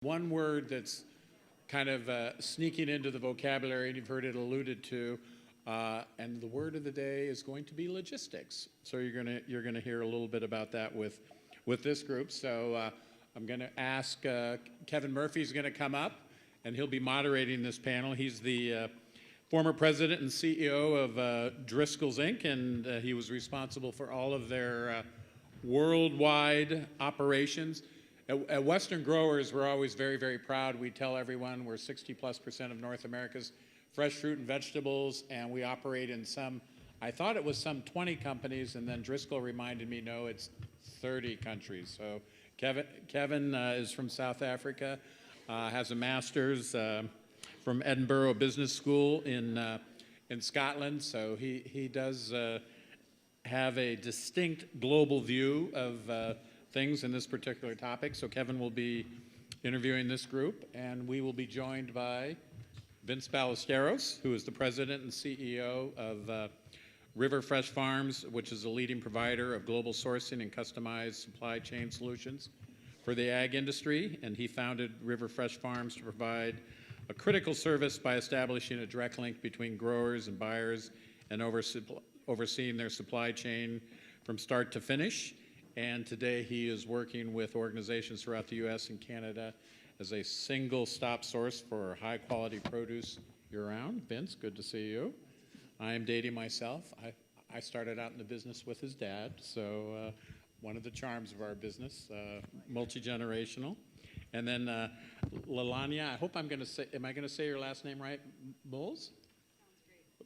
One word that's kind of sneaking into the vocabulary, and you've heard it alluded to, and the word of the day is going to be logistics. So you're gonna hear a little bit about that with this group. So I'm gonna ask Kevin Murphy's gonna come up, and he'll be moderating this panel. He's the former president and CEO of Driscoll's Inc., and he was responsible for all of their worldwide operations. At Western Growers, we're always very, very proud. We tell everyone we're 60+% of North America's fresh fruit and vegetables, and we operate in I thought it was some 20 companies, and then Driscoll reminded me, no, it's 30 countries. So Kevin is from South Africa, has a master's from Edinburgh Business School in Scotland, so he does have a distinct global view of things in this particular topic. So Kevin will be interviewing this group, and we will be joined by Vince Ballesteros, who is the president and CEO of River Fresh Farms, which is a leading provider of global sourcing and customized supply chain solutions for the ag industry. And he founded River Fresh Farms to provide a critical service by establishing a direct link between growers and buyers and overseeing their supply chain from start to finish. And today he is working with organizations throughout the U.S. and Canada as a single-stop source for high-quality produce year-round. Vince, good to see you. I am dating myself. I started out in the business with his dad, so one of the charms of our business, multi-generational. And then Lalanya, I hope am I going to say your last name right? Moles?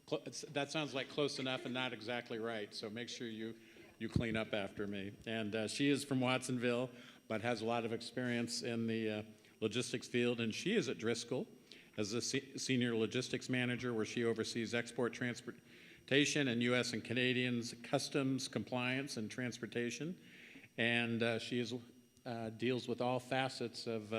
Sounds great. That sounds like close enough and not exactly right, so make sure you clean up after me. And she is from Watsonville, but has a lot of experience in the logistics field, and she is at Driscoll as a senior logistics manager, where she oversees export transportation and U.S. and Canadians customs compliance and transportation. And she deals with all facets of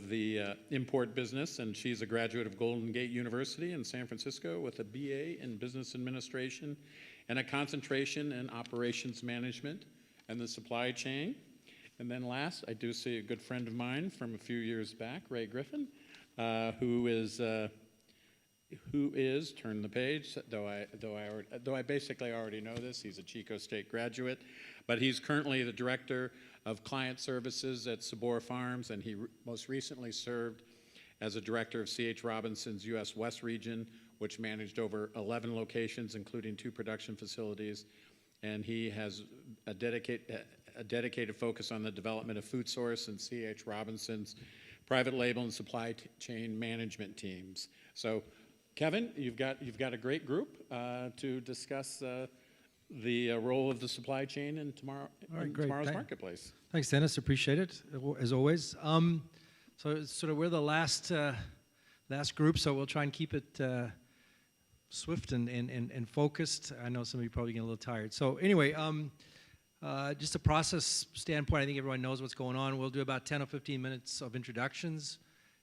the import business, and she's a graduate of Golden Gate University in San Francisco with a BA in business administration and a concentration in operations management and the supply chain. And then last, I do see a good friend of mine from a few years back, Ray Griffin, who is, turn the page, though I basically already know this, he's a Chico State graduate, but he's currently the director of client services at Sabor Farms, and he most recently served as a director of C.H. Robinson's U.S. West region, which managed over 11 locations, including 2 production facilities. And he has a dedicated focus on the development of food source and C.H. Robinson's private label and supply chain management teams. So, Kevin, you've got a great group to discuss the role of the supply chain in tomorrow's marketplace. Thanks, Dennis. Appreciate it, as always. So sort of we're the last group, so we'll try and keep it swift and focused. I know some of you probably getting a little tired. So anyway, just a process standpoint, I think everyone knows what's going on. We'll do about 10 or 15 minutes of introductions,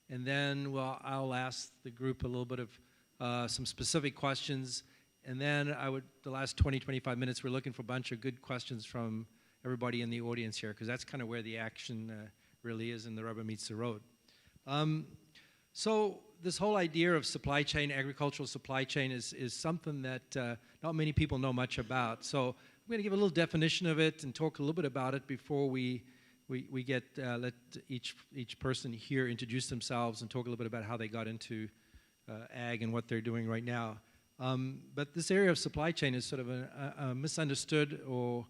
and then I'll ask the group a little bit of some specific questions, and then the last 20, 25 minutes, we're looking for a bunch of good questions from everybody in the audience here, because that's kind of where the action really is and the rubber meets the road. So this whole idea of supply chain, agricultural supply chain, is something that not many people know much about. So I'm going to give a little definition of it and talk a little bit about it before we let each person here introduce themselves and talk a little bit about how they got into ag and what they're doing right now. But this area of supply chain is sort of a misunderstood, or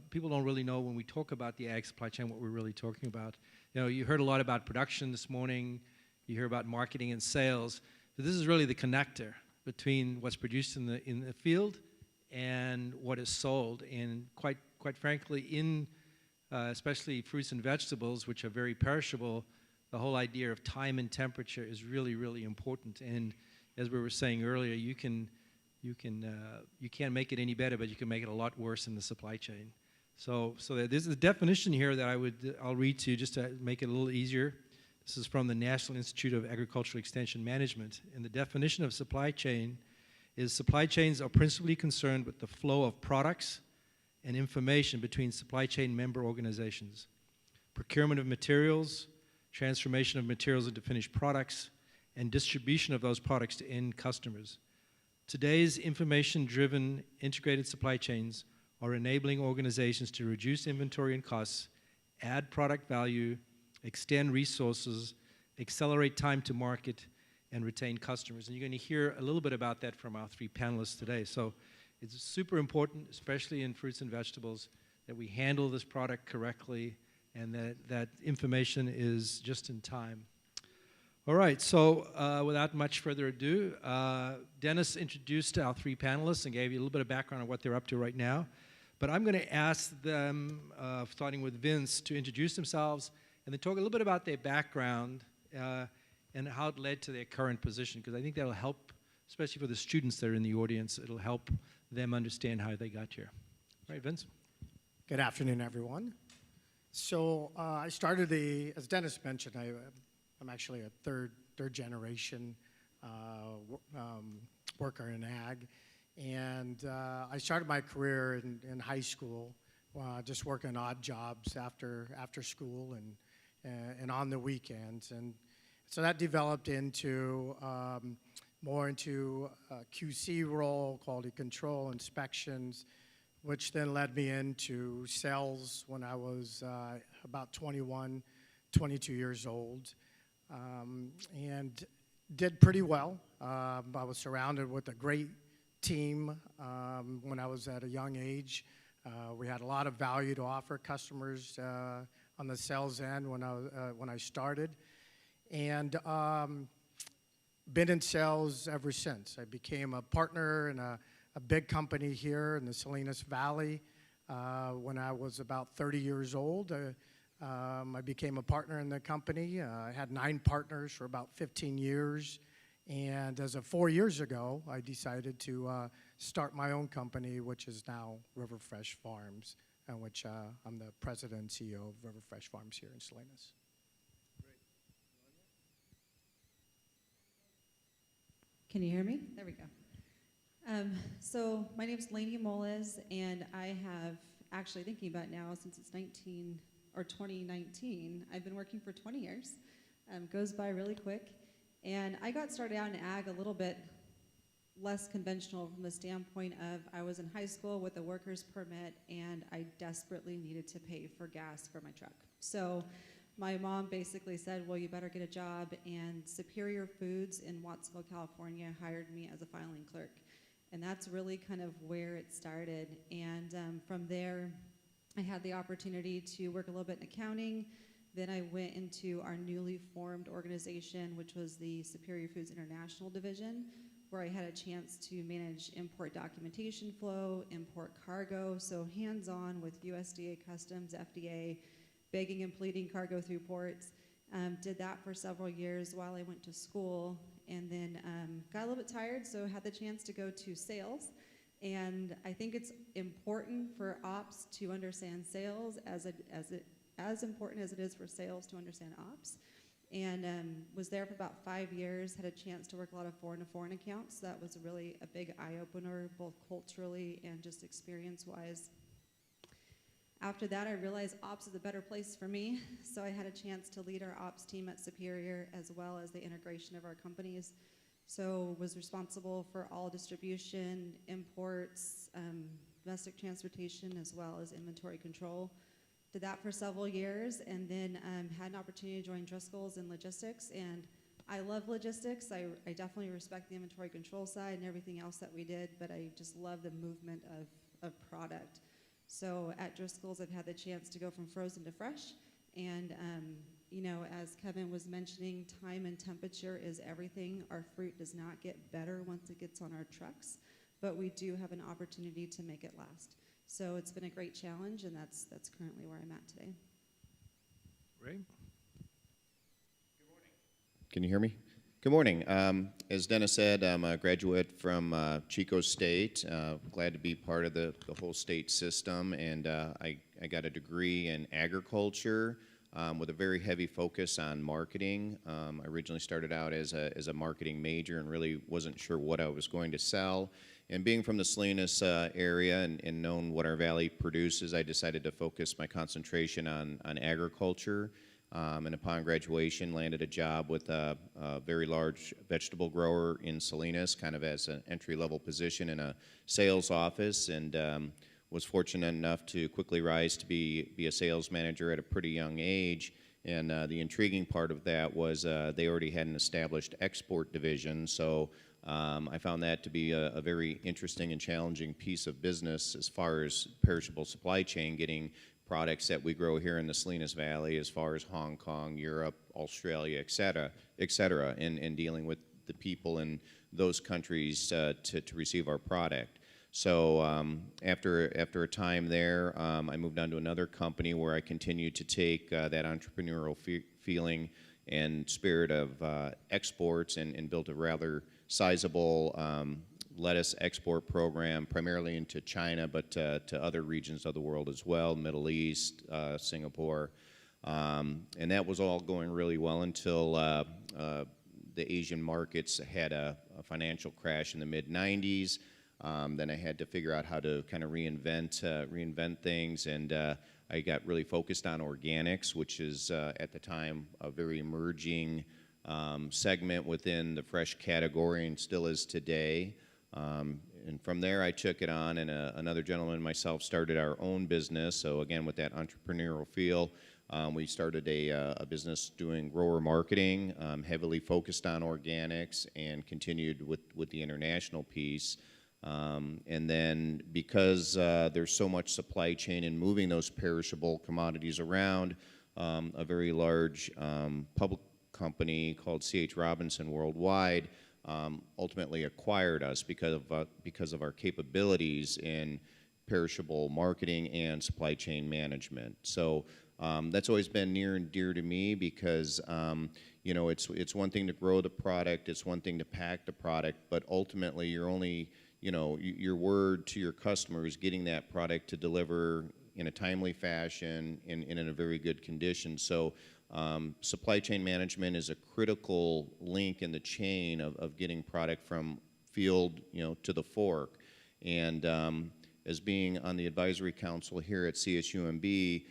people don't really know when we talk about the ag supply chain what we're really talking about. You know, you heard a lot about production this morning. You hear about marketing and sales. But this is really the connector between what's produced in the field and what is sold. And quite frankly, especially fruits and vegetables, which are very perishable, the whole idea of time and temperature is really, really important. And as we were saying earlier, you can't make it any better, but you can make it a lot worse in the supply chain. So there's a definition here that I'll read to you just to make it a little easier. This is from the National Institute of Agricultural Extension Management. And the definition of supply chain is supply chains are principally concerned with the flow of products and information between supply chain member organizations, procurement of materials, transformation of materials into finished products, and distribution of those products to end customers. Today's information-driven integrated supply chains are enabling organizations to reduce inventory and costs, add product value, extend resources, accelerate time to market, and retain customers. And you're going to hear a little bit about that from our three panelists today. So it's super important, especially in fruits and vegetables, that we handle this product correctly and that information is just in time. All right, so without much further ado, Dennis introduced our three panelists and gave you a little bit of background on what they're up to right now. But I'm going to ask them, starting with Vince, to introduce themselves and then talk a little bit about their background and how it led to their current position, because I think that'll help, especially for the students that are in the audience, it'll help them understand how they got here. All right, Vince? Good afternoon, everyone. So I started as Dennis mentioned, I'm actually a third generation worker in ag. And I started my career in high school, just working odd jobs after school and on the weekends. And so that developed into more into a QC role, quality control, inspections, which then led me into sales when I was about 21, 22 years old, and did pretty well. I was surrounded with a great team when I was at a young age. We had a lot of value to offer customers on the sales end when I started, and been in sales ever since. I became a partner in a big company here in the Salinas Valley when I was about 30 years old. I became a partner in the company. I had 9 partners for about 15 years. And as of 4 years ago, I decided to start my own company, which is now River Fresh Farms, and which I'm the president and CEO of River Fresh Farms here in Salinas. Can you hear me? There we go. So my name is Lainey Moles, and I have actually, thinking about now, since it's 2019, I've been working for 20 years. Goes by really quick. And I got started out in ag a little bit less conventional from the standpoint of I was in high school with a worker's permit, and I desperately needed to pay for gas for my truck. So my mom basically said, well, you better get a job, and Superior Foods in Wattsville, California hired me as a filing clerk. And that's really kind of where it started. And from there, I had the opportunity to work a little bit in accounting. Then I went into our newly formed organization, which was the Superior Foods International Division, where I had a chance to manage import documentation flow, import cargo, so hands-on with USDA Customs, FDA, begging and pleading cargo through ports. Did that for several years while I went to school, and then got a little bit tired, so had the chance to go to sales. And I think it's important for ops to understand sales as important as it is for sales to understand ops. And was there for about 5 years, had a chance to work a lot of foreign-to-foreign accounts. That was really a big eye-opener, both culturally and just experience-wise. After that, I realized ops is a better place for me, so I had a chance to lead our ops team at Superior as well as the integration of our companies. So was responsible for all distribution, imports, domestic transportation, as well as inventory control. Did that for several years, and then had an opportunity to join Driscoll's in logistics. And I love logistics. I definitely respect the inventory control side and everything else that we did, but I just love the movement of product. So at Driscoll's, I've had the chance to go from frozen to fresh. And, you know, as Kevin was mentioning, time and temperature is everything. Our fruit does not get better once it gets on our trucks, but we do have an opportunity to make it last. So it's been a great challenge, and that's currently where I'm at today. Ray? Good morning. Can you hear me? Good morning. As Dennis said, I'm a graduate from Chico State. Glad to be part of the whole state system, and I got a degree in agriculture with a very heavy focus on marketing. I originally started out as a marketing major and really wasn't sure what I was going to sell. And being from the Salinas area and knowing what our valley produces, I decided to focus my concentration on agriculture. And upon graduation, landed a job with a very large vegetable grower in Salinas, kind of as an entry-level position in a sales office, and was fortunate enough to quickly rise to be a sales manager at a pretty young age. And the intriguing part of that was they already had an established export division, so I found that to be a very interesting and challenging piece of business as far as perishable supply chain, getting products that we grow here in the Salinas Valley as far as Hong Kong, Europe, Australia, et cetera, and dealing with the people in those countries to receive our product. So after a time there, I moved on to another company where I continued to take that entrepreneurial feeling and spirit of exports and built a rather sizable lettuce export program, primarily into China, but to other regions of the world as well, Middle East, Singapore. And that was all going really well until the Asian markets had a financial crash in the mid-90s. Then I had to figure out how to kind of reinvent things, and I got really focused on organics, which is at the time a very emerging segment within the fresh category and still is today. And from there, I took it on, and another gentleman and myself started our own business. So again, with that entrepreneurial feel, we started a business doing grower marketing, heavily focused on organics, and continued with the international piece. And then because there's so much supply chain in moving those perishable commodities around, a very large public company called C.H. Robinson Worldwide ultimately acquired us because of our capabilities in perishable marketing and supply chain management. So that's always been near and dear to me because you know, it's one thing to grow the product, it's one thing to pack the product, but ultimately you're only, you know, your word to your customer is getting that product to deliver in a timely fashion and in a very good condition. So supply chain management is a critical link in the chain of getting product from field, you know, to the fork. And as being on the advisory council here at CSUMB,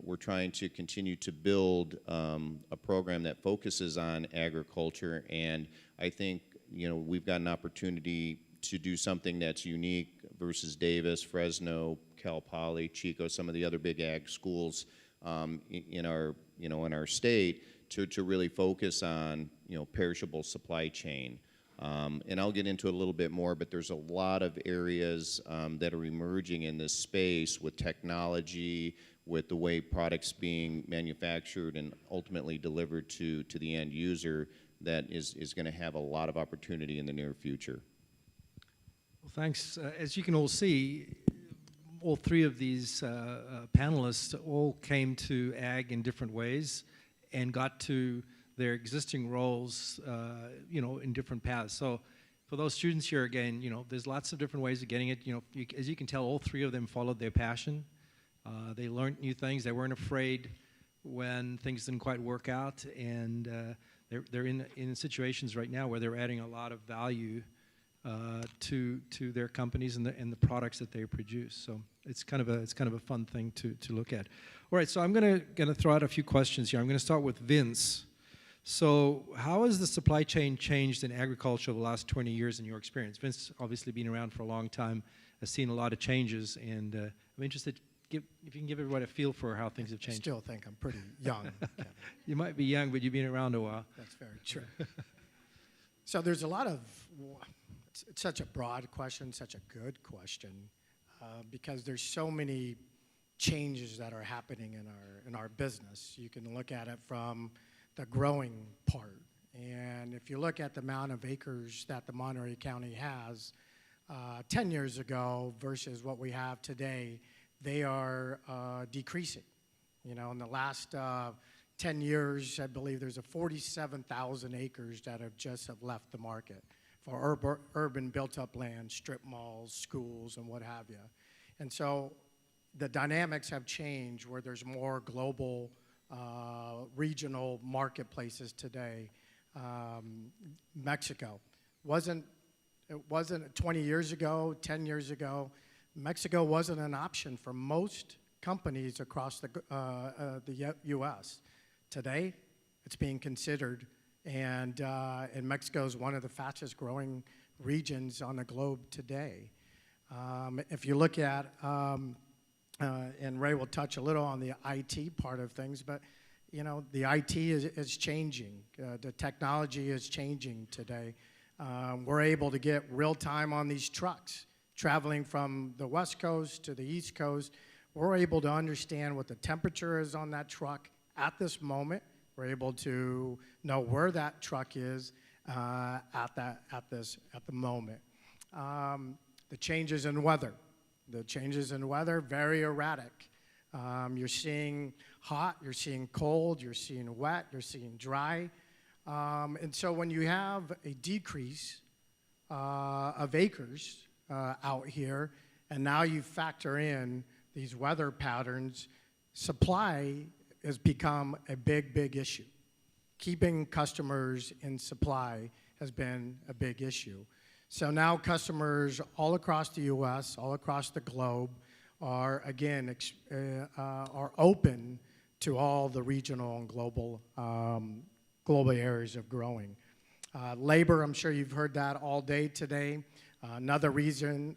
we're trying to continue to build a program that focuses on agriculture, and I think, you know, we've got an opportunity to do something that's unique versus Davis, Fresno, Cal Poly, Chico, some of the other big ag schools in our state to really focus on, you know, perishable supply chain. And I'll get into it a little bit more, but there's a lot of areas that are emerging in this space with technology, with the way products being manufactured and ultimately delivered to the end user that is going to have a lot of opportunity in the near future. Well, thanks. As you can all see, all three of these panelists all came to ag in different ways and got to their existing roles, you know, in different paths. So for those students here, again, you know, there's lots of different ways of getting it. You know, as you can tell, all three of them followed their passion. They learned new things. They weren't afraid when things didn't quite work out, and they're in situations right now where they're adding a lot of value to their companies and the products that they produce. So it's kind of a fun thing to look at. All right, so I'm gonna throw out a few questions here. I'm gonna start with Vince. So how has the supply chain changed in agriculture over the last 20 years in your experience? Vince, obviously been around for a long time, has seen a lot of changes, and I'm interested if you can give everybody a feel for how things have changed. I still think I'm pretty young, Kevin. You might be young, but you've been around a while. That's very true. So there's a lot of, it's such a broad question, such a good question, because there's so many changes that are happening in our business. You can look at it from the growing part, and if you look at the amount of acres that the Monterey County has 10 years ago versus what we have today, they are decreasing. You know, in the last 10 years, I believe there's 47,000 acres that have left the market for urban built-up land, strip malls, schools, and what have you. And so the dynamics have changed where there's more global, regional marketplaces today. Mexico it wasn't 20 years ago, 10 years ago. Mexico wasn't an option for most companies across the U.S. Today, it's being considered, and Mexico is one of the fastest growing regions on the globe today. If you look at, and Ray will touch a little on the IT part of things, but you know, the IT is changing. The technology is changing today. We're able to get real time on these trucks, traveling from the West Coast to the East Coast. We're able to understand what the temperature is on that truck at this moment. We're able to know where that truck is at the moment. The changes in weather. The changes in weather, very erratic. You're seeing hot, you're seeing cold, you're seeing wet, you're seeing dry. And so when you have a decrease of acres out here, and now you factor in these weather patterns, supply has become a big, big issue. Keeping customers in supply has been a big issue. So now customers all across the U.S., all across the globe, are again are open to all the regional and global areas of growing. Labor, I'm sure you've heard that all day today. Another reason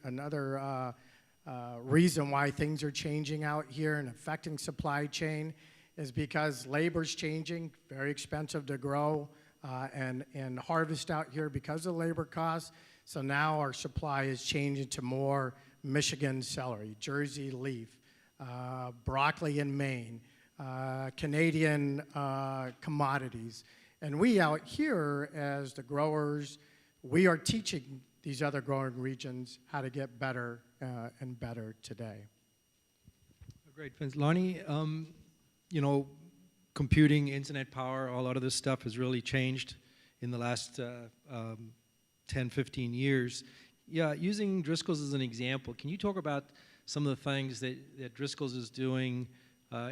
why things are changing out here and affecting supply chain is because labor's changing, very expensive to grow and harvest out here because of labor costs. So now our supply is changing to more Michigan celery, Jersey leaf, broccoli in Maine, Canadian commodities. And we out here as the growers, we are teaching these other growing regions how to get better and better today. Great, Vince. Lonnie, you know, computing, internet power, a lot of this stuff has really changed in the last 10, 15 years. Yeah, using Driscoll's as an example, can you talk about some of the things that Driscoll's is doing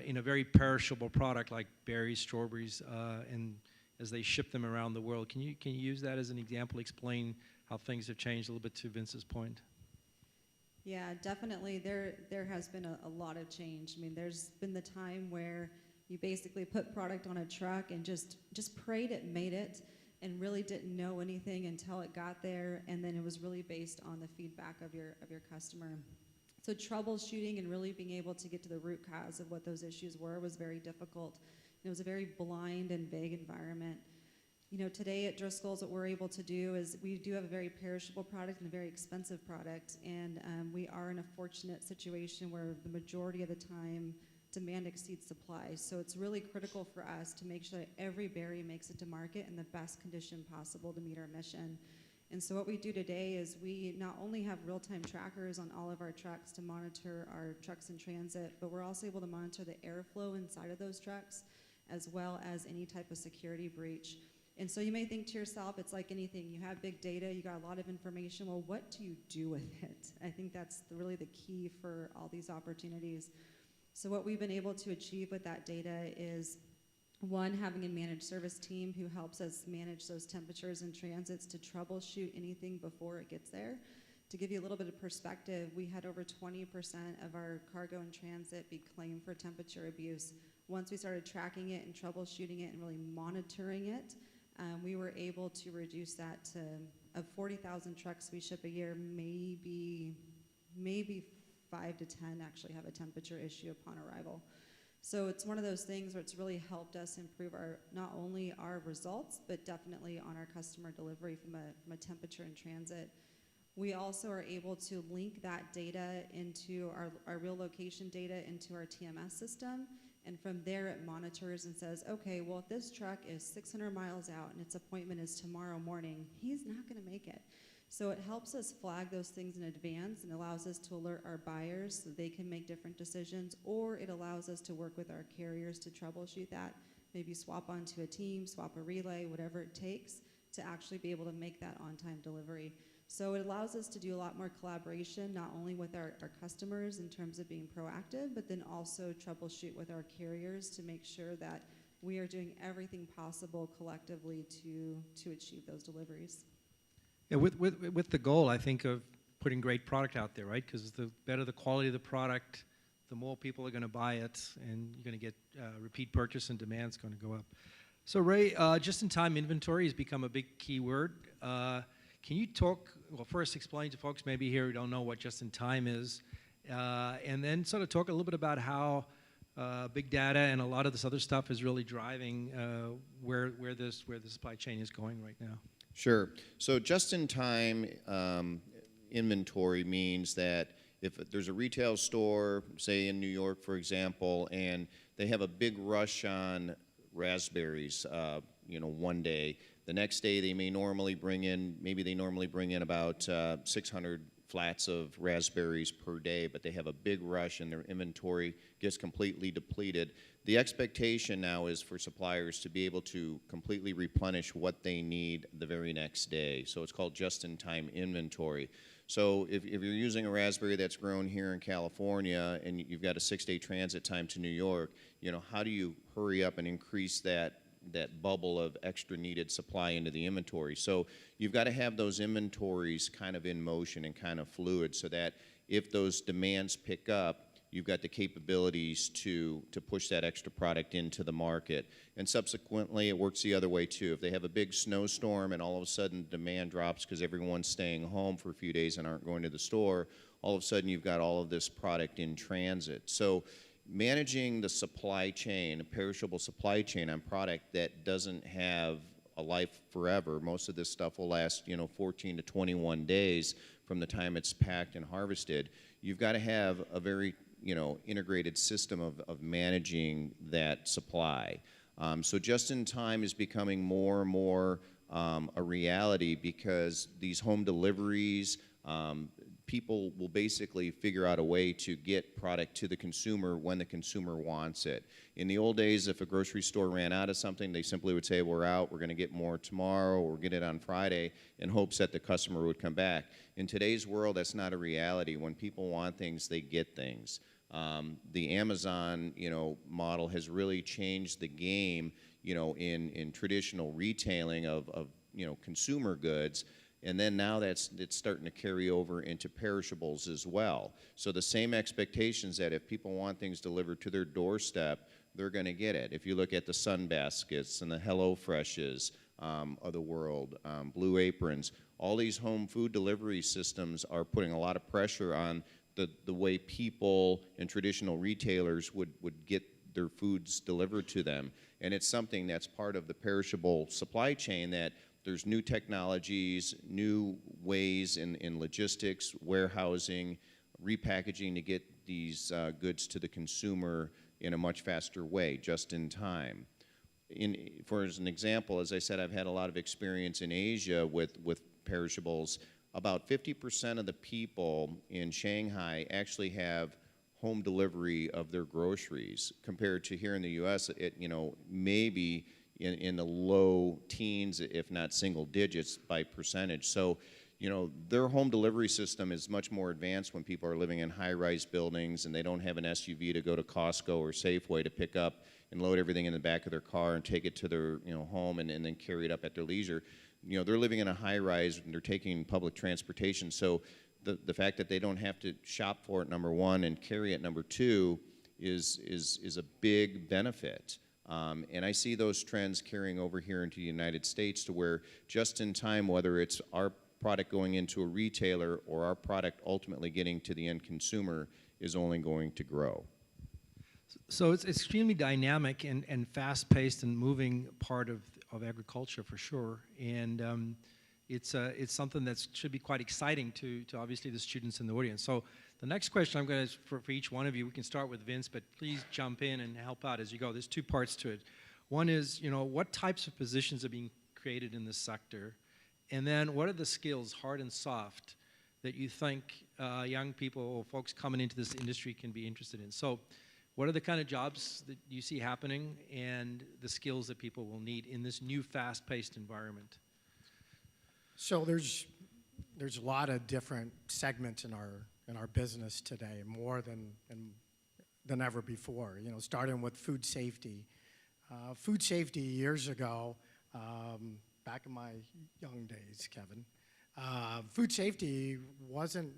in a very perishable product like berries, strawberries, and as they ship them around the world? Can you use that as an example, explain how things have changed a little bit to Vince's point? Yeah, definitely. There has been a lot of change. I mean, there's been the time where you basically put product on a truck and just prayed it made it, and really didn't know anything until it got there, and then it was really based on the feedback of your customer. So troubleshooting and really being able to get to the root cause of what those issues were was very difficult. It was a very blind and vague environment. You know, today at Driscoll's, what we're able to do is we do have a very perishable product and a very expensive product, and we are in a fortunate situation where the majority of the time demand exceeds supply. So it's really critical for us to make sure that every berry makes it to market in the best condition possible to meet our mission. And so what we do today is we not only have real-time trackers on all of our trucks to monitor our trucks in transit, but we're also able to monitor the airflow inside of those trucks, as well as any type of security breach. And so you may think to yourself, it's like anything. You have big data, you got a lot of information. Well, what do you do with it? I think that's really the key for all these opportunities. So what we've been able to achieve with that data is, one, having a managed service team who helps us manage those temperatures and transits to troubleshoot anything before it gets there. To give you a little bit of perspective, we had over 20% of our cargo in transit be claimed for temperature abuse. Once we started tracking it and troubleshooting it and really monitoring it, we were able to reduce that to, of 40,000 trucks we ship a year, maybe 5 to 10 actually have a temperature issue upon arrival. So it's one of those things where it's really helped us improve not only our results, but definitely on our customer delivery from a temperature in transit. We also are able to link that data into our real location data into our TMS system. And from there it monitors and says, okay, well, if this truck is 600 miles out and its appointment is tomorrow morning, he's not gonna make it. So it helps us flag those things in advance and allows us to alert our buyers so they can make different decisions, or it allows us to work with our carriers to troubleshoot that, maybe swap onto a team, swap a relay, whatever it takes to actually be able to make that on-time delivery. So it allows us to do a lot more collaboration, not only with our customers in terms of being proactive, but then also troubleshoot with our carriers to make sure that we are doing everything possible collectively to achieve those deliveries. Yeah, with the goal, I think, of putting great product out there, right? Because the better the quality of the product, the more people are going to buy it, and you're going to get repeat purchase, and demand's going to go up. So Ray, just-in-time inventory has become a big key word. Can you talk, well, first explain to folks maybe here who don't know what just-in-time is, and then sort of talk a little bit about how big data and a lot of this other stuff is really driving where the supply chain is going right now. Sure. So just-in-time inventory means that if there's a retail store, say in New York, for example, and they have a big rush on raspberries, one day, the next day they may normally bring in, about 600 flats of raspberries per day, but they have a big rush and their inventory gets completely depleted. The expectation now is for suppliers to be able to completely replenish what they need the very next day. So it's called just-in-time inventory. So if you're using a raspberry that's grown here in California and you've got a 6-day transit time to New York, how do you hurry up and increase that bubble of extra needed supply into the inventory? So you've got to have those inventories kind of in motion and kind of fluid so that if those demands pick up, you've got the capabilities to push that extra product into the market. And subsequently, it works the other way too. If they have a big snowstorm and all of a sudden demand drops because everyone's staying home for a few days and aren't going to the store, all of a sudden you've got all of this product in transit. So managing the supply chain, a perishable supply chain on product that doesn't have a life forever, most of this stuff will last 14 to 21 days from the time it's packed and harvested. You've got to have a very integrated system of managing that supply. So just-in-time is becoming more and more a reality because these home deliveries, people will basically figure out a way to get product to the consumer when the consumer wants it. In the old days, if a grocery store ran out of something, they simply would say, we're out, we're going to get more tomorrow, or get it on Friday, in hopes that the customer would come back. In today's world, that's not a reality. When people want things, they get things. The Amazon, model has really changed the game, in traditional retailing of consumer goods. And then now it's starting to carry over into perishables as well. So the same expectations that if people want things delivered to their doorstep, they're going to get it. If you look at the Sunbaskets and the HelloFreshes of the world, Blue Aprons, all these home food delivery systems are putting a lot of pressure on the way people and traditional retailers would get their foods delivered to them. And it's something that's part of the perishable supply chain, that there's new technologies, new ways in logistics, warehousing, repackaging to get these goods to the consumer in a much faster way, just in time. For as an example, as I said, I've had a lot of experience in Asia with perishables. About 50% of the people in Shanghai actually have home delivery of their groceries, compared to here in the U.S., maybe in the low teens, if not single digits by percentage. So, their home delivery system is much more advanced when people are living in high-rise buildings and they don't have an SUV to go to Costco or Safeway to pick up and load everything in the back of their car and take it to their home and then carry it up at their leisure. They're living in a high-rise and they're taking public transportation. So the fact that they don't have to shop for it, number one, and carry it, number two, is a big benefit. And I see those trends carrying over here into the United States, to where just in time, whether it's our product going into a retailer or our product ultimately getting to the end consumer, is only going to grow. So it's extremely dynamic and fast-paced and moving part of agriculture for sure. And it's something that should be quite exciting to obviously the students in the audience. So the next question I'm going to, for each one of you, we can start with Vince, but please jump in and help out as you go. There's two parts to it. One is, what types of positions are being created in this sector? And then what are the skills, hard and soft, that you think young people or folks coming into this industry can be interested in? So what are the kind of jobs that you see happening and the skills that people will need in this new fast-paced environment? So there's a lot of different segments in our business today, more than ever before. Starting with food safety. Food safety years ago, back in my young days, Kevin, food safety wasn't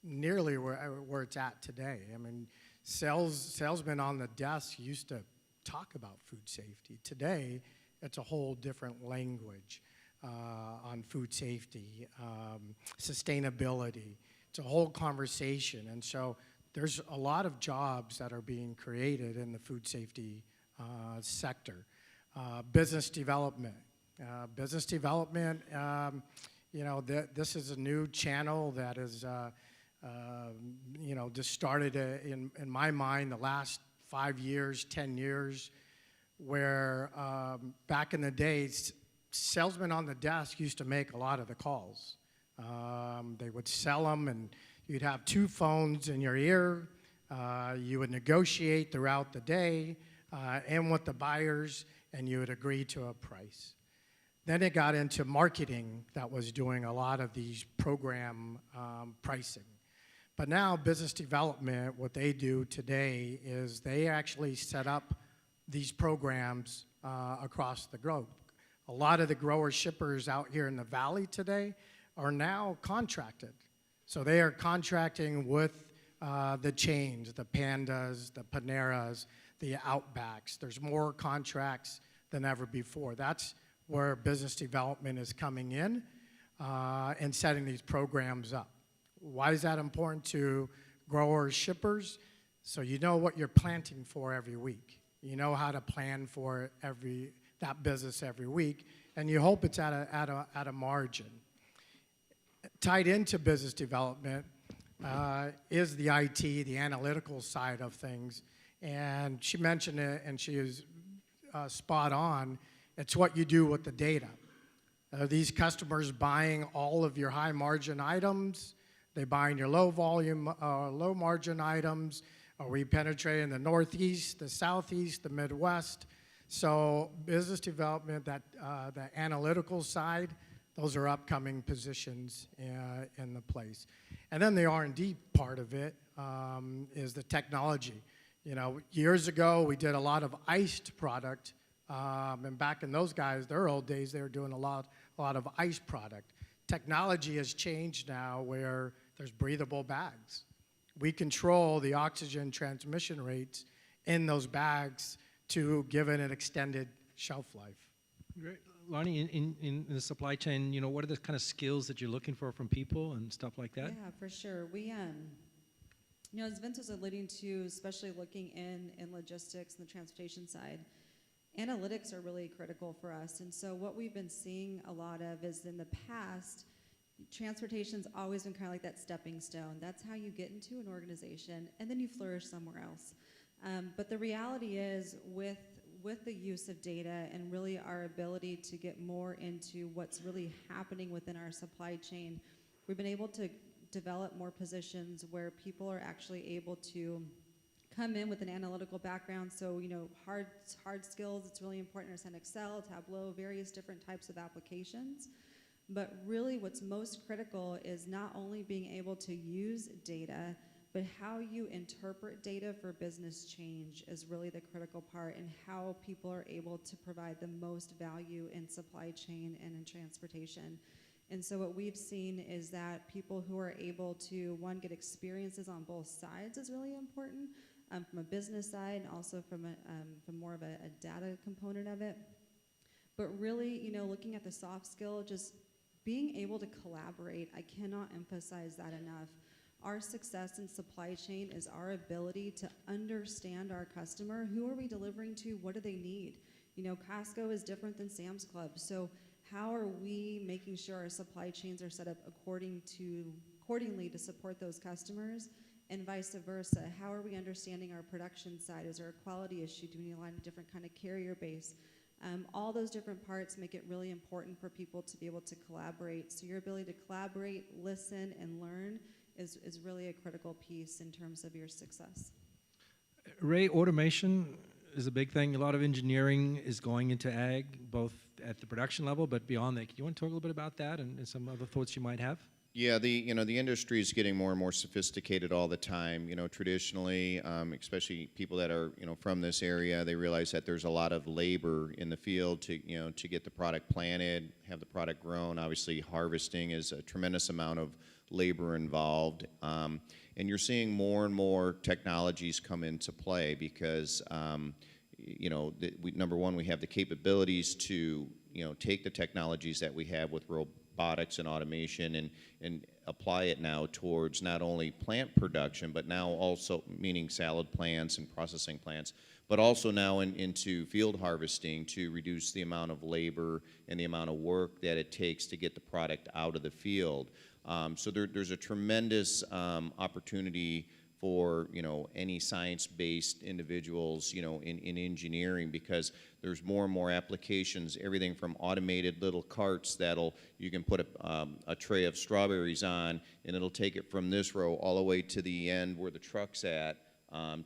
nearly where it's at today. I mean, salesmen on the desk used to talk about food safety. Today, it's a whole different language on food safety, sustainability. It's a whole conversation. And so there's a lot of jobs that are being created in the food safety sector. Business development. This is a new channel that is, just started in my mind the last 5 years, 10 years, where back in the days, salesmen on the desk used to make a lot of the calls. They would sell them, and you'd have 2 phones in your ear. You would negotiate throughout the day and with the buyers, and you would agree to a price. Then it got into marketing that was doing a lot of these program pricing. But now business development, what they do today is they actually set up these programs across the globe. A lot of the growers, shippers out here in the valley today are now contracted. So they are contracting with the chains, the Pandas, the Paneras, the Outbacks. There's more contracts than ever before. That's where business development is coming in and setting these programs up. Why is that important to growers, shippers? So you know what you're planting for every week. You know how to plan for that business every week, and you hope it's at a margin. Tied into business development is the IT, the analytical side of things, and she mentioned it, and she is spot on. It's what you do with the data. Are these customers buying all of your high margin items? They buying your low volume, low margin items? Are we penetrating the Northeast, the Southeast, the Midwest? So business development, the analytical side, those are upcoming positions in the place. And then the R&D part of it is the technology. Years ago, we did a lot of iced product, and back in those guys, their old days, they were doing a lot of iced product. Technology has changed now where there's breathable bags. We control the oxygen transmission rates in those bags to give it an extended shelf life. Great. Lonnie, in the supply chain, what are the kind of skills that you're looking for from people and stuff like that? Yeah, for sure. We, as Vince was alluding to, especially looking in logistics and the transportation side, analytics are really critical for us. And so what we've been seeing a lot of is in the past, transportation's always been kind of like that stepping stone. That's how you get into an organization, and then you flourish somewhere else. But the reality is with the use of data and really our ability to get more into what's really happening within our supply chain, we've been able to develop more positions where people are actually able to come in with an analytical background. So, hard skills, it's really important to understand Excel, Tableau, various different types of applications. But really what's most critical is not only being able to use data, but how you interpret data for business change is really the critical part, and how people are able to provide the most value in supply chain and in transportation. And so what we've seen is that people who are able to, one, get experiences on both sides is really important, from a business side and also from more of a data component of it. But really, looking at the soft skill, just being able to collaborate, I cannot emphasize that enough. Our success in supply chain is our ability to understand our customer. Who are we delivering to? What do they need? Costco is different than Sam's Club. So how are we making sure our supply chains are set up accordingly to support those customers, and vice versa? How are we understanding our production side? Is there a quality issue? Do we need a line of different kind of carrier base? All those different parts make it really important for people to be able to collaborate. So your ability to collaborate, listen, and learn is really a critical piece in terms of your success. Ray, automation is a big thing. A lot of engineering is going into ag, both at the production level, but beyond that. Can you want to talk a little bit about that and some other thoughts you might have? Yeah, the industry is getting more and more sophisticated all the time. Traditionally, especially people that are from this area, they realize that there's a lot of labor in the field to get the product planted, have the product grown. Obviously, harvesting is a tremendous amount of labor involved, And you're seeing more and more technologies come into play because, you know, number one, we have the capabilities to, you know, take the technologies that we have with robotics and automation and apply it now towards not only plant production, but now also meaning salad plants and processing plants, but also now into field harvesting to reduce the amount of labor and the amount of work that it takes to get the product out of the field. So there's a tremendous opportunity for, you know, any science-based individuals, you know, in engineering, because there's more and more applications, everything from automated little carts you can put a tray of strawberries on, and it'll take it from this row all the way to the end where the truck's at,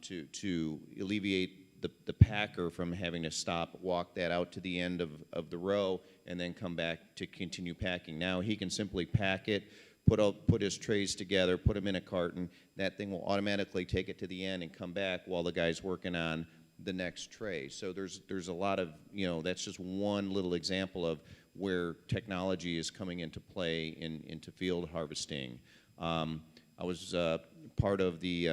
to alleviate the packer from having to stop, walk that out to the end of the row, and then come back to continue packing. Now he can simply pack it, put his trays together, put them in a carton. That thing will automatically take it to the end and come back while the guy's working on the next tray. So there's a lot of, you know, that's just one little example of where technology is coming into play into field harvesting. I was part of the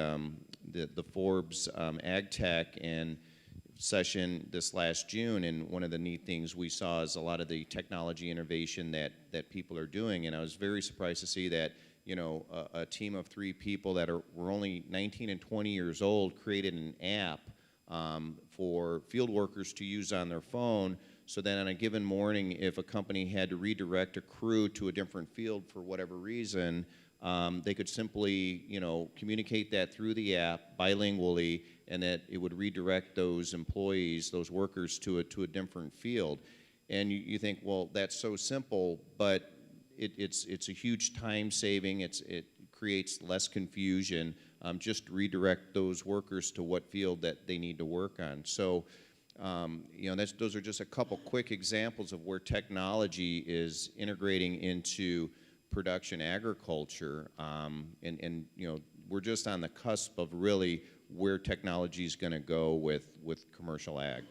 Forbes Ag Tech and session this last June, and one of the neat things we saw is a lot of the technology innovation that people are doing, and I was very surprised to see that, you know, a team of 3 people that were only 19 and 20 years old created an app for field workers to use on their phone, so that on a given morning, if a company had to redirect a crew to a different field for whatever reason, they could simply, you know, communicate that through the app bilingually, and that it would redirect those employees, those workers, to a different field. And you think, well, that's so simple, but it's a huge time saving. It creates less confusion. Just redirect those workers to what field that they need to work on. So, you know, those are just a couple quick examples of where technology is integrating into production agriculture, and you know, we're just on the cusp of really where technology is going to go with commercial ag.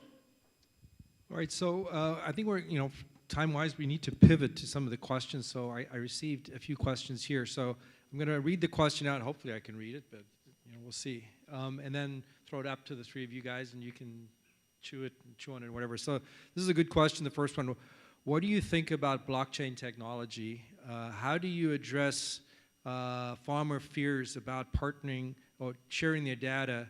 All right, so I think we're, you know, time-wise, we need to pivot to some of the questions. So I received a few questions here. So I'm going to read the question out. Hopefully I can read it, but, you know, we'll see. And then throw it up to the 3 of you guys, and you can chew on it, or whatever. So this is a good question. The first one: what do you think about blockchain technology? How do you address farmer fears about partnering or sharing their data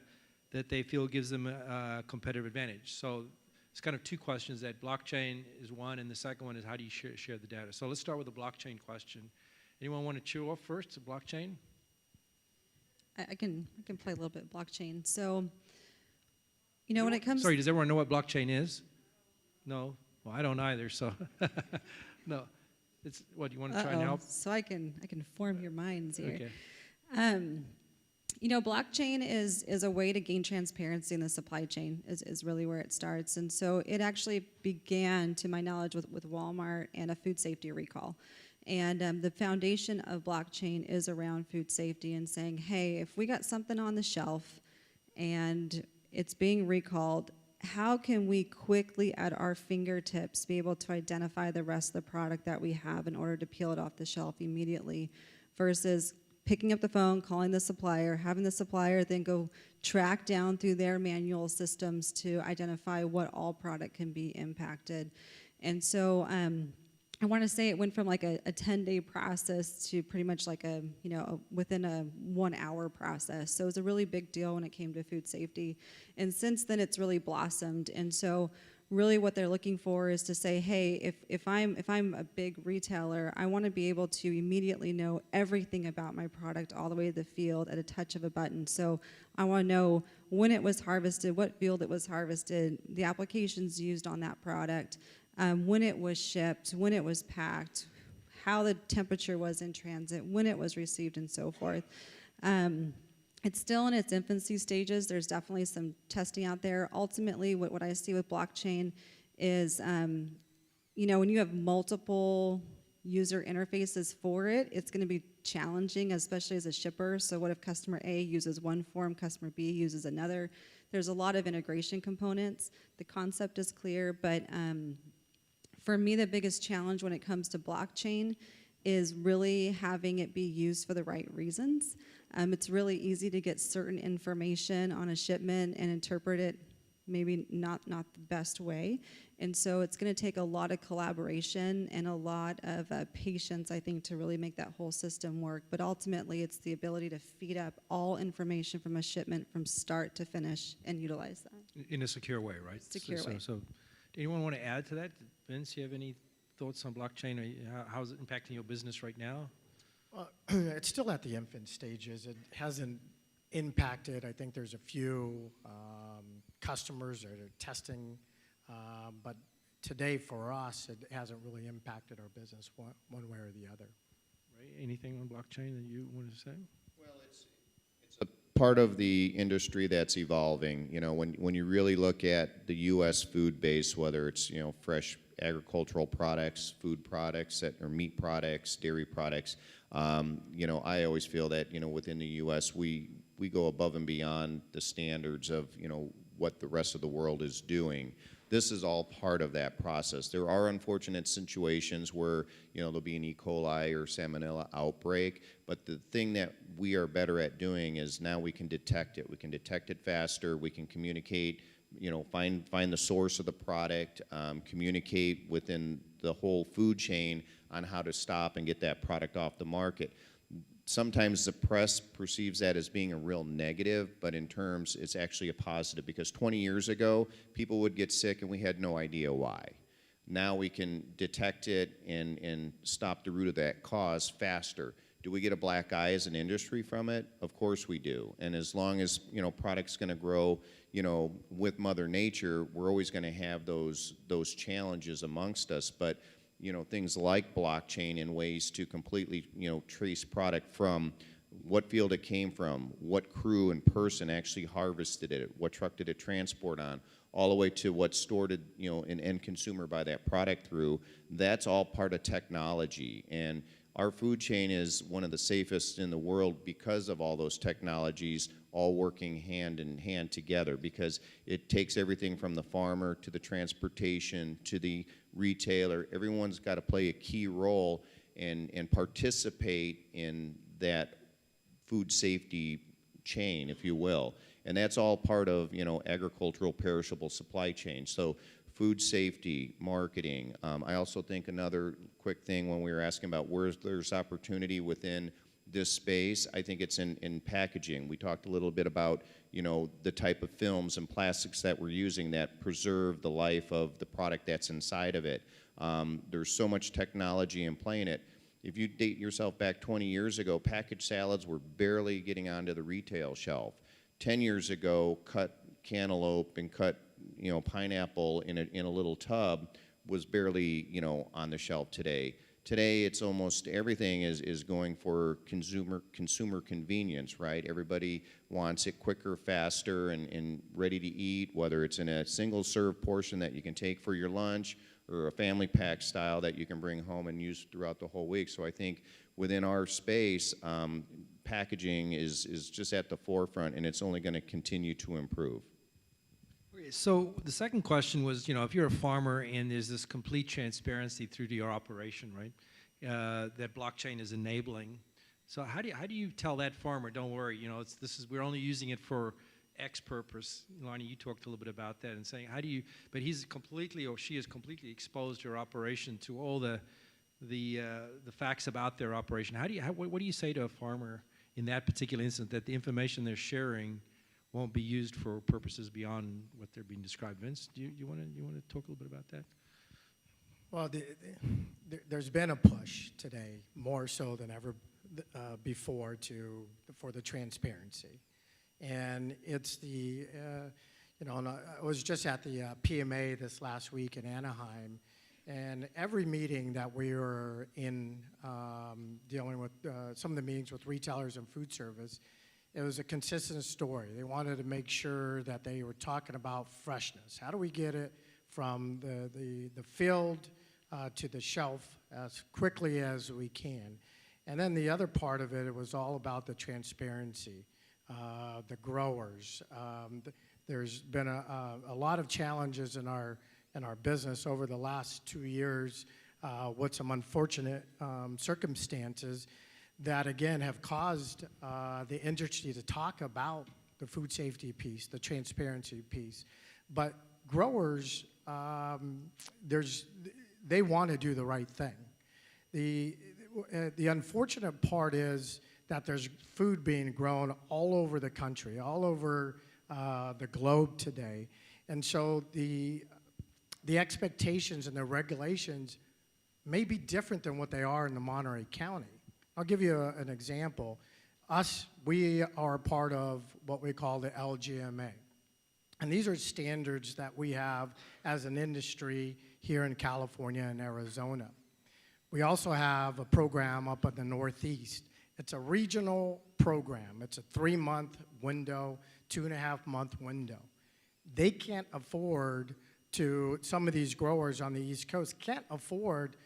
that they feel gives them a competitive advantage? So it's kind of 2 questions. That blockchain is one, and the second one is how do you share the data? So let's start with the blockchain question. Anyone want to chew off first, the blockchain? I can play a little bit blockchain. So, you know, when it comes... Sorry, does everyone know what blockchain is? No? Well, I don't either, so... No. It's what, you want to try and help? So I can form your minds here. Okay. You know, blockchain is a way to gain transparency in the supply chain, is really where it starts. And so it actually began, to my knowledge, with Walmart and a food safety recall. And the foundation of blockchain is around food safety and saying, hey, if we got something on the shelf and it's being recalled, how can we quickly at our fingertips be able to identify the rest of the product that we have in order to peel it off the shelf immediately, versus picking up the phone, calling the supplier, having the supplier then go track down through their manual systems to identify what all product can be impacted. And so I want to say it went from like a 10-day process to pretty much like within a 1-hour process. So it was a really big deal when it came to food safety. And since then it's really blossomed. And so really what they're looking for is to say, hey, if I'm a big retailer, I want to be able to immediately know everything about my product all the way to the field at a touch of a button. So I want to know when it was harvested, what field it was harvested, the applications used on that product, when it was shipped, when it was packed, how the temperature was in transit, when it was received, and so forth. It's still in its infancy stages. There's definitely some testing out there. Ultimately, what I see with blockchain is, when you have multiple user interfaces for it, it's going to be challenging, especially as a shipper. So what if customer A uses one form, customer B uses another? There's a lot of integration components. The concept is clear, but for me, the biggest challenge when it comes to blockchain is really having it be used for the right reasons. It's really easy to get certain information on a shipment and interpret it maybe not the best way. And so it's going to take a lot of collaboration and a lot of patience, I think, to really make that whole system work. But ultimately, it's the ability to feed up all information from a shipment from start to finish and utilize that. In a secure way, right? Secure way. So, anyone want to add to that? Vince, you have any thoughts on blockchain? How is it impacting your business right now? Well, it's still at the infant stages. It hasn't impacted. I think there's a few customers that are testing, but today for us, it hasn't really impacted our business one way or the other. Right? Anything on blockchain that you want to say? Well, it's a part of the industry that's evolving. You know, when you really look at the U.S. food base, whether it's, you know, fresh agricultural products, food products, or meat products, dairy products, you know, I always feel that, you know, within the U.S. we go above and beyond the standards of, you know, what the rest of the world is doing. This is all part of that process. There are unfortunate situations where, you know, there'll be an E. coli or salmonella outbreak, but the thing that we are better at doing is now we can detect it. We can detect it faster. We can communicate, you know, find the source of the product, communicate within the whole food chain on how to stop and get that product off the market. Sometimes the press perceives that as being a real negative, but in terms, it's actually a positive, because 20 years ago, people would get sick and we had no idea why. Now we can detect it and stop the root of that cause faster. Do we get a black eye as an industry from it? Of course we do. And as long as, you know, product's going to grow, you know, with Mother Nature, we're always going to have those challenges amongst us. But, you know, things like blockchain and ways to completely, you know, trace product from what field it came from, what crew and person actually harvested it, what truck did it transport on, all the way to what stored it, you know, an end consumer buy that product through. That's all part of technology. And our food chain is one of the safest in the world because of all those technologies all working hand in hand together, because it takes everything from the farmer to the transportation to the retailer. Everyone's got to play a key role and participate in that food safety chain, if you will. And that's all part of, you know, agricultural perishable supply chain. So food safety, marketing. I also think another quick thing when we were asking about where there's opportunity within this space, I think it's in packaging. We talked a little bit about, you know, the type of films and plastics that we're using that preserve the life of the product that's inside of it. There's so much technology in play in it. If you date yourself back 20 years ago, packaged salads were barely getting onto the retail shelf. 10 years ago, cut cantaloupe and cut, you know, pineapple in a little tub was barely, you know, on the shelf today. Today, it's almost everything is going for consumer convenience, right? Everybody wants it quicker, faster, and ready to eat, whether it's in a single serve portion that you can take for your lunch or a family pack style that you can bring home and use throughout the whole week. So I think within our space, packaging is just at the forefront, and it's only going to continue to improve. Okay, so the second question was, you know, if you're a farmer and there's this complete transparency through to your operation, right, that blockchain is enabling. So how do you tell that farmer, don't worry, you know, we're only using it for X purpose? Lonnie, you talked a little bit about that and saying, but he's completely, or she is completely exposed your operation to all the facts about their operation. What do you say to a farmer in that particular instance, that the information they're sharing won't be used for purposes beyond what they're being described? Vince, do you want to talk a little bit about that? Well, there's been a push today, more so than ever before, for the transparency, and it's you know, and I was just at the PMA this last week in Anaheim, and every meeting that we were in, dealing with some of the meetings with retailers and food service, it was a consistent story. They wanted to make sure that they were talking about freshness. How do we get it from the field to the shelf as quickly as we can? And then the other part of it was all about the transparency, the growers. There's been a lot of challenges in our business over the last 2 years with some unfortunate circumstances that, again, have caused the industry to talk about the food safety piece, the transparency piece. But growers, they want to do the right thing. The unfortunate part is that there's food being grown all over the country, all over the globe today. And so the expectations and the regulations may be different than what they are in the Monterey County. I'll give you an example. We are a part of what we call the LGMA. And these are standards that we have as an industry here in California and Arizona. We also have a program up in the Northeast. It's a regional program. It's a 3-month window, 2.5-month window. They can't afford to, some of these growers on the East Coast can't afford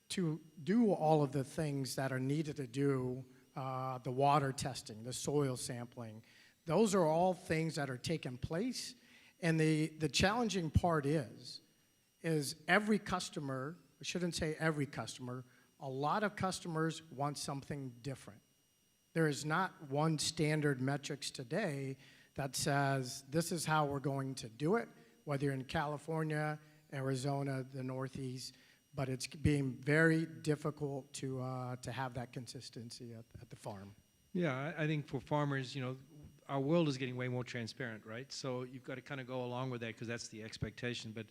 to do all of the things that are needed to do, the water testing, the soil sampling. Those are all things that are taking place. And the challenging part is every customer, I shouldn't say every customer, a lot of customers want something different. There is not one standard metrics today that says this is how we're going to do it, whether you're in California, Arizona, the Northeast, but it's being very difficult to have that consistency at the farm. Yeah, I think for farmers, our world is getting way more transparent, right? So you've got to kind of go along with that because that's the expectation. But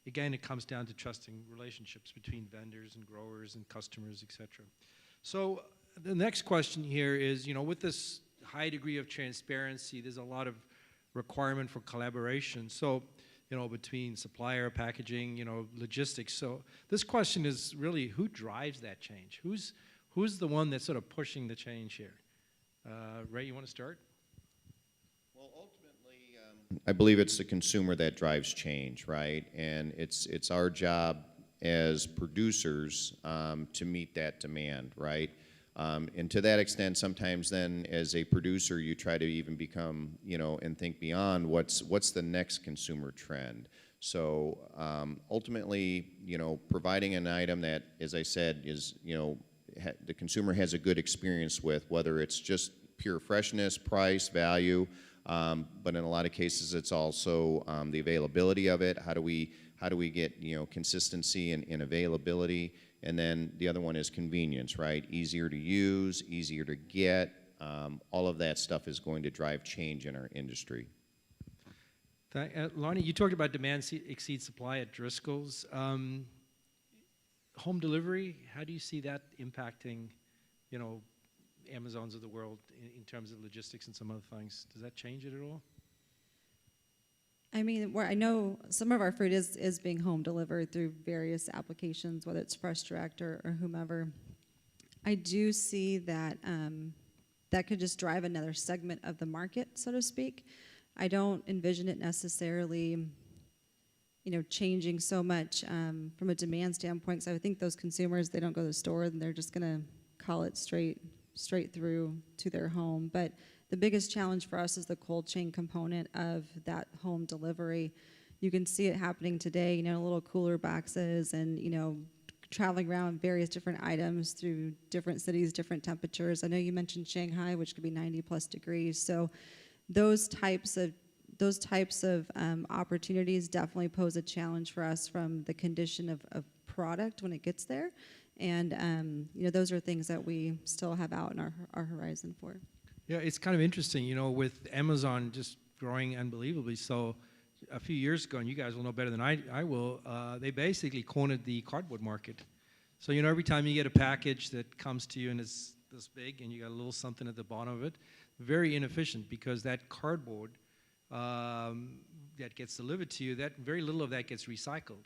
again, it comes down to trusting relationships between vendors and growers and customers, et cetera. So the next question here is, with this high degree of transparency, there's a lot of requirement for collaboration. So, between supplier, packaging, logistics. So this question is really, who drives that change? Who's the one that's sort of pushing the change here? Ray, you want to start? Well, ultimately, I believe it's the consumer that drives change, right? And it's our job as producers to meet that demand, right? And to that extent, sometimes then, as a producer, you try to even become, and think beyond what's the next consumer trend. So ultimately, providing an item that, as I said, is, the consumer has a good experience with, whether it's just pure freshness, price, value, but in a lot of cases, it's also the availability of it. How do we get, consistency and availability? And then the other one is convenience, right? Easier to use, easier to get. All of that stuff is going to drive change in our industry. Lonnie, you talked about demand exceeds supply at Driscoll's. Home delivery, how do you see that impacting, Amazons of the world in terms of logistics and some other things? Does that change it at all? I mean, I know some of our food is being home delivered through various applications, whether it's Fresh Direct or whomever. I do see that that could just drive another segment of the market, so to speak. I don't envision it necessarily, changing so much from a demand standpoint. So I think those consumers, they don't go to the store and they're just going to call it straight through to their home. But the biggest challenge for us is the cold chain component of that home delivery. You can see it happening today, little cooler boxes and, traveling around various different items through different cities, different temperatures. I know you mentioned Shanghai, which could be 90+ degrees. So those types of opportunities definitely pose a challenge for us from the condition of product when it gets there. And, those are things that we still have out in our horizon for. Yeah, it's kind of interesting, with Amazon just growing unbelievably. So a few years ago, and you guys will know better than I will, they basically cornered the cardboard market. So, every time you get a package that comes to you and it's this big and you got a little something at the bottom of it, very inefficient because that cardboard that gets delivered to you, that very little of that gets recycled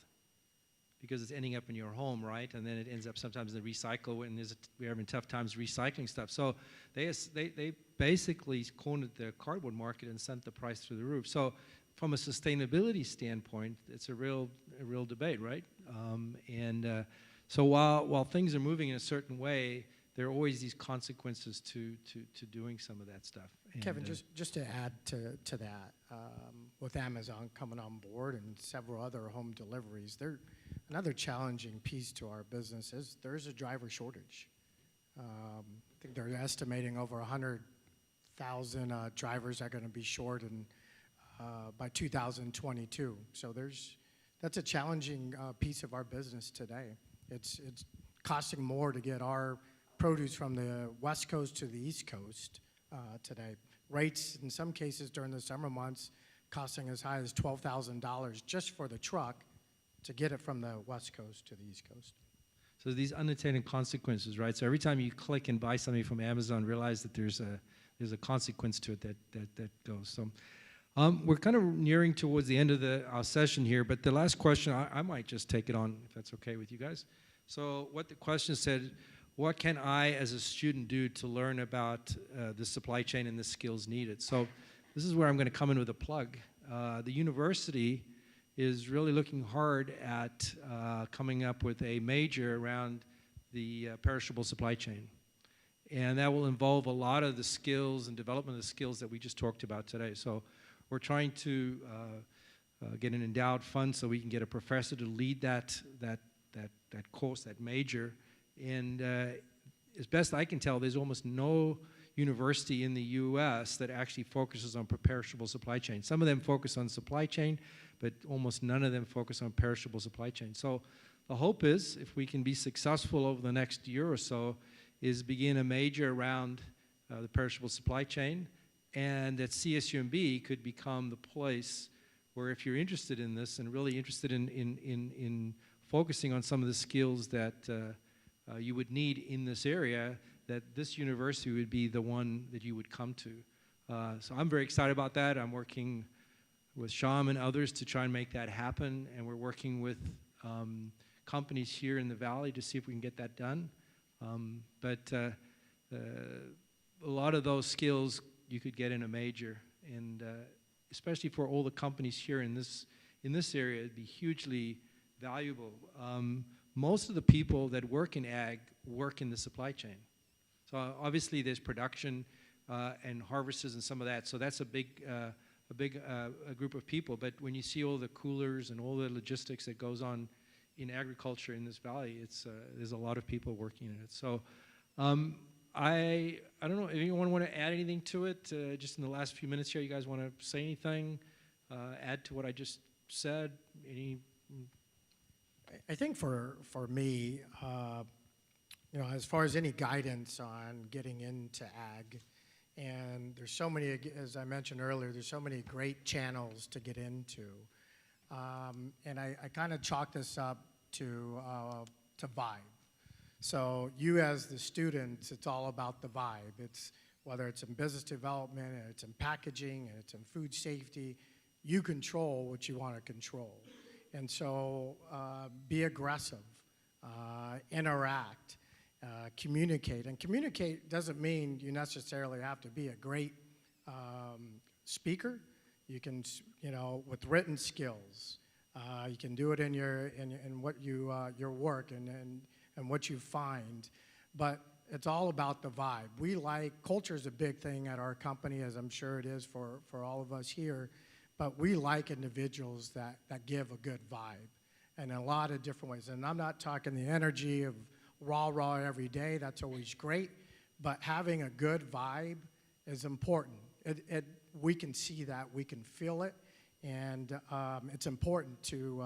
because it's ending up in your home, right? And then it ends up sometimes in the recycle, and we're having tough times recycling stuff. So they basically cornered the cardboard market and sent the price through the roof. So from a sustainability standpoint, it's a real debate, right? So while things are moving in a certain way, there are always these consequences to doing some of that stuff. And, Kevin, just to add to that, with Amazon coming on board and several other home deliveries, another challenging piece to our business is there is a driver shortage. I think they're estimating over 100,000 drivers are going to be short by 2022. So that's a challenging piece of our business today. It's costing more to get our produce from the West Coast to the East Coast today. Rates, in some cases during the summer months, costing as high as $12,000 just for the truck to get it from the West Coast to the East Coast. So these unintended consequences, right? So every time you click and buy something from Amazon, realize that there's a consequence to it that goes. So we're kind of nearing towards the end of our session here, but the last question, I might just take it on if that's okay with you guys. So what the question said, what can I as a student do to learn about the supply chain and the skills needed? So this is where I'm going to come in with a plug. The university is really looking hard at coming up with a major around the perishable supply chain. And that will involve a lot of the skills and development of the skills that we just talked about today. So we're trying to get an endowed fund so we can get a professor to lead that course, that major. And as best I can tell, there's almost no university in the U.S. that actually focuses on perishable supply chain. Some of them focus on supply chain, but almost none of them focus on perishable supply chain. So the hope is, if we can be successful over the next year or so, is begin a major around the perishable supply chain, and that CSUMB could become the place where, if you're interested in this and really interested in focusing on some of the skills that you would need in this area, that this university would be the one that you would come to. So I'm very excited about that. I'm working with Sham and others to try and make that happen, and we're working with companies here in the Valley to see if we can get that done. But a lot of those skills you could get in a major, and especially for all the companies here in this area, it'd be hugely valuable. Most of the people that work in ag work in the supply chain. So obviously there's production and harvesters and some of that. So that's a big group of people. But when you see all the coolers and all the logistics that goes on in agriculture in this valley, there's a lot of people working in it. So I don't know if anyone want to add anything to it. Just in the last few minutes here, you guys want to say anything? Add to what I just said? I think for me, as far as any guidance on getting into ag, and there's so many, as I mentioned earlier, there's so many great channels to get into. And I kind of chalk this up to vibe. So you as the students, it's all about the vibe. It's whether it's in business development, and it's in packaging, and it's in food safety, you control what you want to control. And so be aggressive, interact, communicate. And communicate doesn't mean you necessarily have to be a great speaker. You can, with written skills, you can do it in what your work and what you find. But it's all about the vibe. Culture is a big thing at our company, as I'm sure it is for all of us here. But we like individuals that give a good vibe in a lot of different ways. And I'm not talking the energy of rah every day. That's always great. But having a good vibe is important. We can see that. We can feel it. And it's important to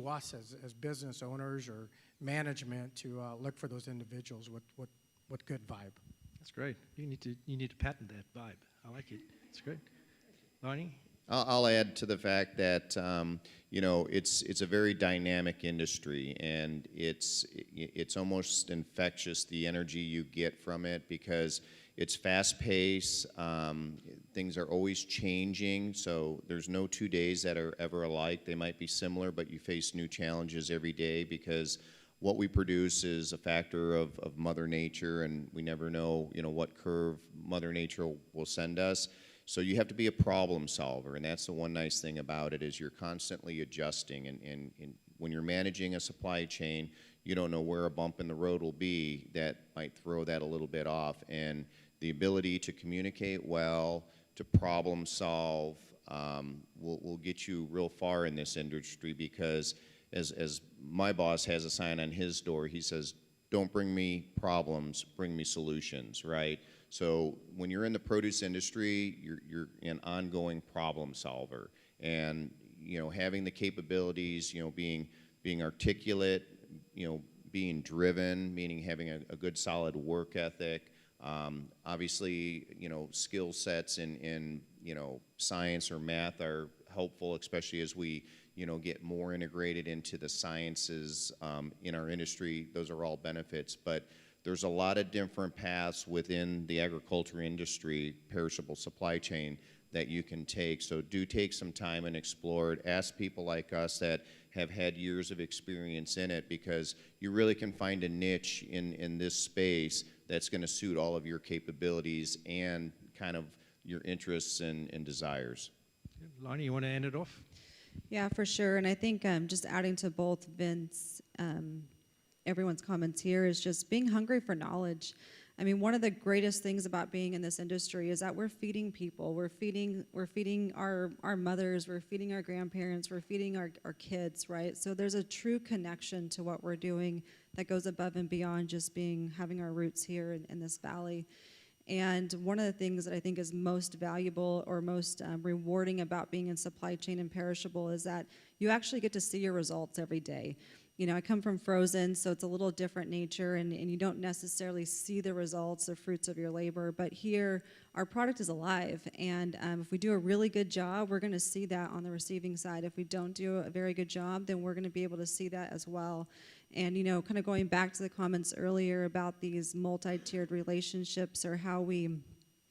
us as business owners or management to look for those individuals with good vibe. That's great. You need to patent that vibe. I like it. It's great. Lonnie? I'll add to the fact that it's a very dynamic industry, and it's almost infectious, the energy you get from it, because it's fast-paced. Things are always changing, so there's no 2 days that are ever alike. They might be similar, but you face new challenges every day, because what we produce is a factor of Mother Nature, and we never know what curve Mother Nature will send us. So you have to be a problem solver, and that's the one nice thing about it, is you're constantly adjusting. And when you're managing a supply chain, you don't know where a bump in the road will be that might throw that a little bit off. And the ability to communicate well, to problem solve, will get you real far in this industry, because as my boss has a sign on his door, he says, don't bring me problems, bring me solutions, right? So when you're in the produce industry, you're an ongoing problem solver. And, you know, having the capabilities, you know, being articulate, you know, being driven, meaning having a good solid work ethic, obviously, you know, skill sets in, you know, science or math are helpful, especially as we, you know, get more integrated into the sciences in our industry. Those are all benefits, but there's a lot of different paths within the agriculture industry, perishable supply chain, that you can take. So do take some time and explore it. Ask people like us that have had years of experience in it, because you really can find a niche in this space that's going to suit all of your capabilities and kind of your interests and desires. Lonnie, you want to end it off? Yeah, for sure. And I think just adding to both Vince, everyone's comments here, is just being hungry for knowledge. I mean, one of the greatest things about being in this industry is that we're feeding people. We're feeding our mothers, we're feeding our grandparents, we're feeding our kids, right? So there's a true connection to what we're doing that goes above and beyond just having our roots here in this valley. And one of the things that I think is most valuable or most rewarding about being in supply chain and perishable is that you actually get to see your results every day. You know, I come from frozen, so it's a little different nature, and you don't necessarily see the results or fruits of your labor. But here, our product is alive, and if we do a really good job, we're going to see that on the receiving side. If we don't do a very good job, then we're going to be able to see that as well. And, you know, kind of going back to the comments earlier about these multi-tiered relationships or how we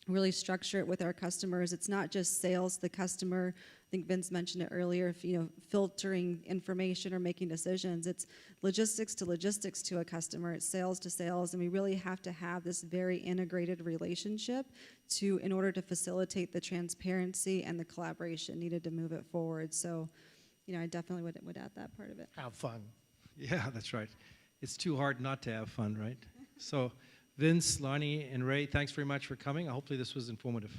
really structure it with our customers, it's not just sales to the customer. I think Vince mentioned it earlier, you know, filtering information or making decisions. It's logistics to a customer. It's sales to sales, and we really have to have this very integrated relationship in order to facilitate the transparency and the collaboration needed to move it forward. So, you know, I definitely would add that part of it. Have fun. Yeah, that's right. It's too hard not to have fun, right? So, Vince, Lonnie, and Ray, thanks very much for coming. Hopefully this was informative.